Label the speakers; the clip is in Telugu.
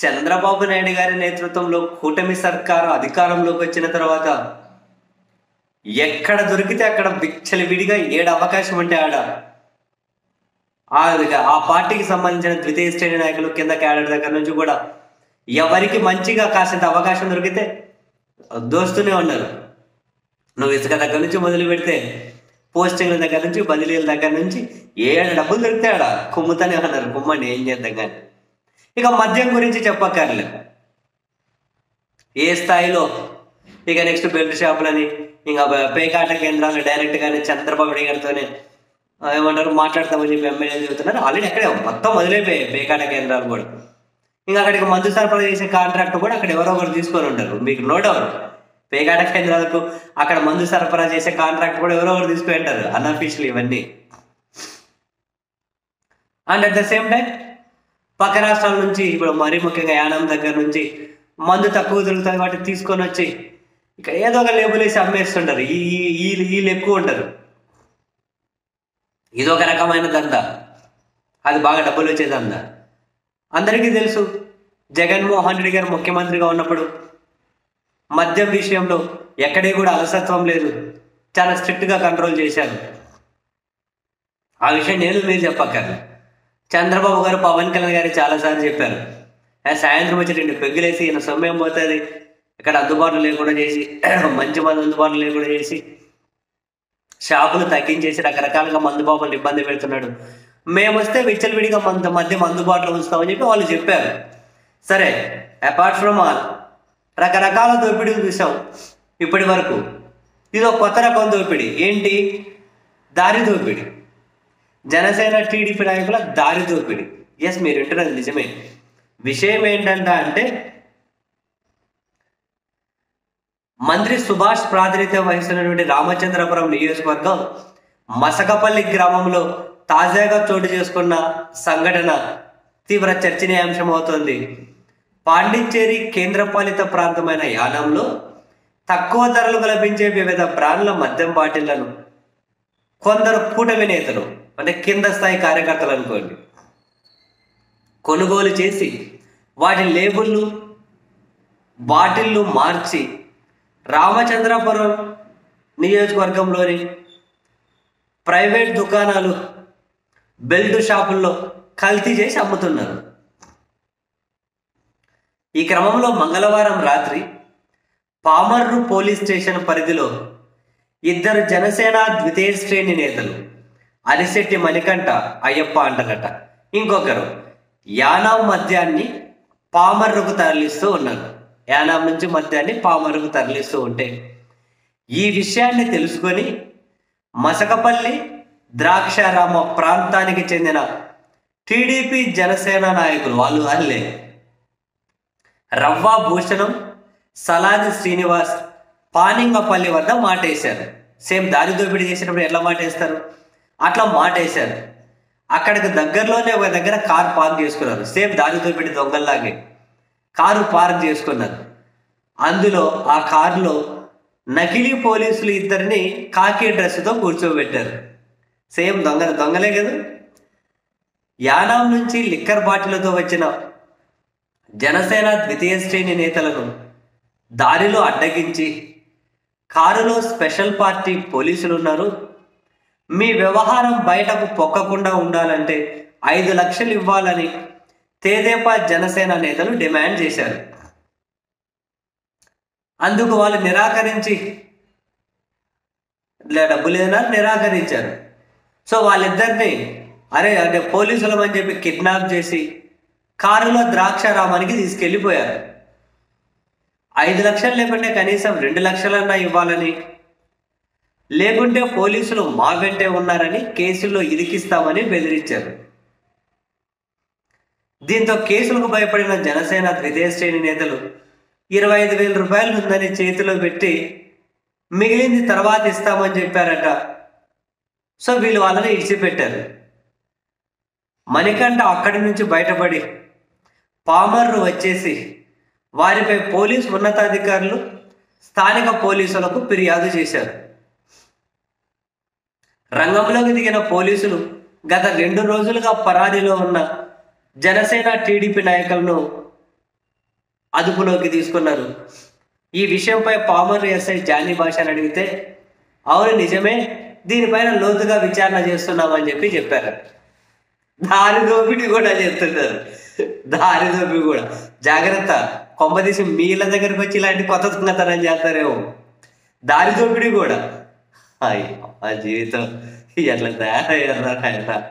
Speaker 1: చంద్రబాబు నాయుడు గారి నేతృత్వంలో కూటమి సర్కారు అధికారంలోకి వచ్చిన తర్వాత ఎక్కడ దొరికితే అక్కడ విచ్చలవిడిగా ఏడు అవకాశం ఉంటే ఆడ ఆ పార్టీకి సంబంధించిన ద్వితీయ శ్రేణి నాయకులు కింద క్యాడర్ దగ్గర నుంచి కూడా ఎవరికి మంచిగా కాసేంత అవకాశం దొరికితే దోస్తూనే ఉన్నారు. నువ్వు ఇసుక దగ్గర నుంచి మొదలు పెడితే పోస్టింగ్ల దగ్గర నుంచి బదిలీల దగ్గర నుంచి ఏడు డబ్బులు దొరికితే ఆడ కుమ్ముతానే ఉన్నారు. కుమ్మండి, ఏం చేద్దాం కానీ. ఇక మద్యం గురించి చెప్పక్కర్లేదు. ఏ స్థాయిలో ఇక నెక్స్ట్ బెల్ట్ షాపులని ఇంకా పేకాట కేంద్రాలు డైరెక్ట్గానే చంద్రబాబు నాయుడు గారితోనే ఏమంటారు మాట్లాడతామని చెప్పి ఎమ్మెల్యేలు చెబుతున్నారు. ఆల్రెడీ అక్కడే మొత్తం మొదలైపోయాయి పేకాట కేంద్రాలు కూడా. ఇంకా అక్కడికి మందు సరఫరా చేసే కాంట్రాక్ట్ కూడా అక్కడ ఎవరో ఒకరు తీసుకొని ఉంటారు. మీకు నో డౌట్ పేకాట కేంద్రాలకు అక్కడ మందు సరఫరా చేసే కాంట్రాక్ట్ కూడా ఎవరో ఒకరు తీసుకొని ఉంటారు, అన్అఫీషియల్ ఇవన్నీ. And at the same time పక్క రాష్ట్రాల నుంచి ఇప్పుడు మరీ ముఖ్యంగా యానం దగ్గర నుంచి మందు తక్కువ దొరుకుతుంది వాటిని తీసుకొని వచ్చి ఇక్కడ ఏదో ఒక లేబుల్ వేసి అమ్మేస్తుంటారు. వీళ్ళు ఎక్కువ ఉంటారు. ఇదొక రకమైన దందా, అది బాగా డబ్బులు వచ్చే దందా. అందరికీ తెలుసు జగన్మోహన్ రెడ్డి గారు ముఖ్యమంత్రిగా ఉన్నప్పుడు మద్యం విషయంలో ఎక్కడే కూడా అలసత్వం లేదు, చాలా స్ట్రిక్ట్గా కంట్రోల్ చేశారు. ఆ విషయం నేను మీరు చెప్పక్కర్లే. చంద్రబాబు గారు పవన్ కళ్యాణ్ గారు చాలాసార్లు చెప్పారు, సాయంత్రం వచ్చి 2 పెగ్గులేసి ఈయన సొమ్మేం పోతుంది, ఇక్కడ అందుబాటులో లేకుండా చేసి మంచి మంది అందుబాటులో లేకుండా చేసి షాపులు తగ్గించేసి రకరకాలుగా మందు బాబులను ఇబ్బంది పెడుతున్నాడు, మేము వస్తే విచ్చలవిడిగా మద్యం అందుబాటులో ఉంచుతామని చెప్పి వాళ్ళు చెప్పారు. సరే, అపార్ట్ ఫ్రమ్ ఆల్ రకరకాల దోపిడీలు చూసాం ఇప్పటి వరకు. ఇది ఒక కొత్త రకం దోపిడీ. ఏంటి? దారి దోపిడీ. జనసేన టీడీపీ నాయకుల దారి దోపిడీ. ఎస్, మీరు వింటున్నది నిజమే. విషయం ఏంటంటే మంత్రి సుభాష్ ప్రాతినిధ్యం వహిస్తున్నటువంటి రామచంద్రపురం నియోజకవర్గం మసకపల్లి గ్రామంలో తాజాగా చోటు చేసుకున్న సంఘటన తీవ్ర చర్చనీయాంశం అవుతోంది. పాండిచ్చేరి కేంద్రపాలిత ప్రాంతమైన యానంలో తక్కువ ధరలకు లభించే వివిధ బ్రాండ్ల మద్యం బాటిళ్లను కొందరు కూటమి నేతలు, అంటే కింద స్థాయి కార్యకర్తలు అనుకోండి, కొనుగోలు చేసి వాటి లేబుళ్ళు బాటిళ్ళు మార్చి రామచంద్రపురం నియోజకవర్గంలోని ప్రైవేట్ దుకాణాలు బెల్ట్ షాపుల్లో కల్తీ చేసి అమ్ముతున్నారు. ఈ క్రమంలో మంగళవారం రాత్రి పామర్రు పోలీస్ స్టేషన్ పరిధిలో 2 జనసేన ద్వితీయ శ్రేణి నేతలు అరిశెట్టి మణికంఠ అయ్యప్ప అంటారట, ఇంకొకరు యానాం మద్యాన్ని పామర్రుకు తరలిస్తూ ఉన్నారు. యానాం నుంచి మద్యాన్ని పామర్రుకు తరలిస్తూ ఉంటే ఈ విషయాన్ని తెలుసుకొని మసకపల్లి ద్రాక్షారామ ప్రాంతానికి చెందిన టీడీపీ జనసేన నాయకులు వాళ్ళే రవ్వ భూషణం, సలాది శ్రీనివాస్ పానింగపల్లి వద్ద మాటేశారు. సేమ్ దారి దోపిడీ చేసినప్పుడు ఎట్లా మాటేస్తారు అట్లా మాటేశారు. అక్కడికి దగ్గరలోనే ఒక దగ్గర కారు పార్క్ చేసుకున్నారు. సేమ్ దారి దోపిడీ దొంగల్లాగే కారు పార్క్ చేసుకున్నారు. అందులో ఆ కారులో నకిలీ పోలీసులు 2 కాకి డ్రెస్సుతో కూర్చోబెట్టారు. సేమ్ దొంగలే కదా. యానాం నుంచి లిక్కర్ బాటిలతో వచ్చిన జనసేన ద్వితీయ శ్రేణి నేతలను దారిలో అడ్డగించి కారులో స్పెషల్ పార్టీ పోలీసులు ఉన్నారు, మీ వ్యవహారం బయటకు పొక్కకుండా ఉండాలంటే 5 లక్షలు ఇవ్వాలని తెదేపా జనసేన నేతలు డిమాండ్ చేశారు. అందుకు వాళ్ళు నిరాకరించి డబ్బులేనా నిరాకరించారు. సో వాళ్ళిద్దరిని అంటే పోలీసులమని చెప్పి కిడ్నాప్ చేసి కారులో ద్రాక్షారామానికి తీసుకెళ్ళిపోయారు. 5 లక్షలు లేకుంటే కనీసం 2 లక్షలన్నా ఇవ్వాలని, లేకుంటే పోలీసులు మా వెంటే ఉన్నారని కేసుల్లో ఇరికిస్తామని బెదిరించారు. దీంతో కేసులకు భయపడిన జనసేన ద్వితీయ శ్రేణి నేతలు 25,000 రూపాయలు ఉందని చేతిలో పెట్టి మిగిలింది తర్వాత ఇస్తామని చెప్పారట. సో వీళ్ళు వాళ్ళని ఇడిచిపెట్టారు. మణికంఠ అక్కడి నుంచి బయటపడి పామర్రు వచ్చేసి వారిపై పోలీసు ఉన్నతాధికారులు స్థానిక పోలీసులకు ఫిర్యాదు చేశారు. రంగంలోకి దిగిన పోలీసులు గత 2 రోజులుగా పరారీలో ఉన్న జనసేన టీడీపీ నాయకులను అదుపులోకి తీసుకున్నారు. ఈ విషయంపై పామర్ ఎస్ఐ జానీ భాషని అడిగితే అవును నిజమే, దీనిపైన లోతుగా విచారణ చేస్తున్నామని చెప్పారు. దారి దోపిడీ కూడా చేస్తున్నారు. దారి దోపిడీ కూడా జాగ్రత్త, కొంపదీసి మీళ్ళ దగ్గరికి వచ్చి ఇలాంటి కొత్త దొంగతనం చేస్తారేమో. దారి దోపిడీ కూడా. అయ్యో ఆ జీవితం ఎట్లా తయారయ్యారా ఆయన.